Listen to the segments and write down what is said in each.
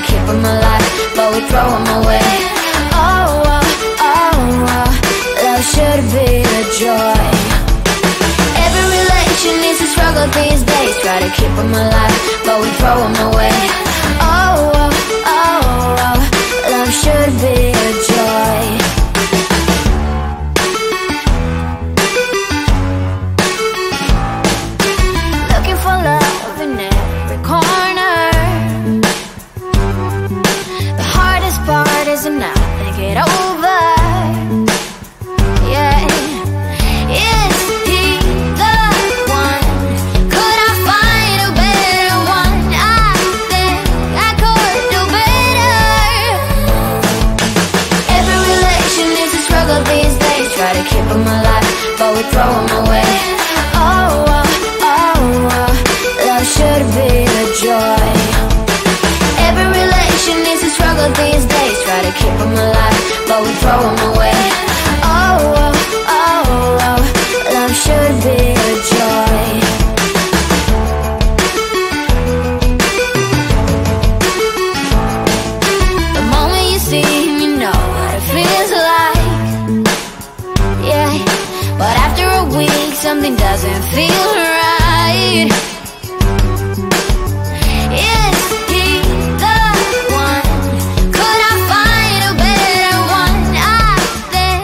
keep them alive, but we throw them away. Oh, oh, oh, oh, love should be a joy. Every relation needs a struggle these days. Try to keep them alive, but we throw them away. Oh, oh, oh, oh, love should be a joy. Looking for love in every corner. The hardest part is not to get over. Yeah. Is he the one? Could I find a better one? I think I could do better. Every relation is a struggle these days. Try to keep them alive, but we throw them away. Oh, oh, oh, oh, love should be a joy. Every relation is a struggle these days. Try to keep them alive, but we throw them away. Oh, oh, oh, oh, love should be a joy. The moment you see him, you know what it feels like. Yeah, but after a week, something doesn't feel right. Is he the one? Could I find a better one? I think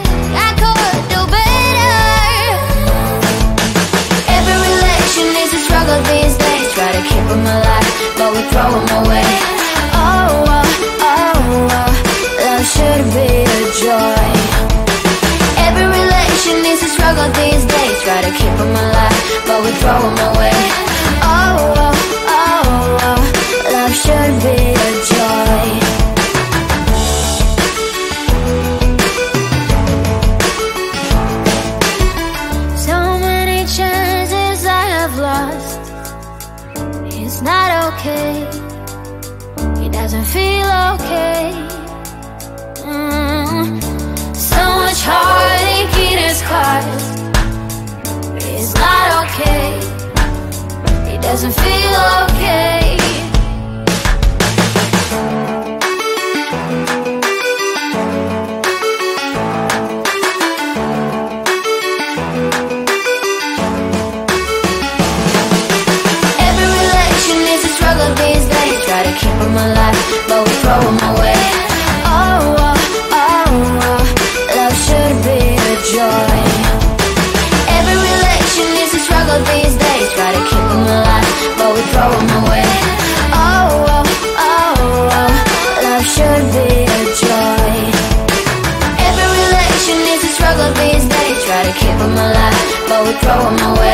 I could do better. Every relation is a struggle these days. Try to keep them alive, but we throw them away. Oh, oh, oh, oh, love should be a joy. Every relation is a struggle these days. Try to keep them alive, but we throw them away. Oh, oh, oh, oh, love should be a joy. So many chances I have lost. It's not okay. It doesn't feel okay. So much heartache in his cause. It's not okay. It doesn't feel okay. Every relation is a struggle these days. Try to keep them alive, but we throw them away. Oh, oh, oh, oh, love should be a joy. Every relation is a struggle these days. Try to keep them alive, but we throw them away. Oh, oh, oh, oh, love should be a joy. Every relation is a struggle these days. Try to keep them alive, but we throw them away.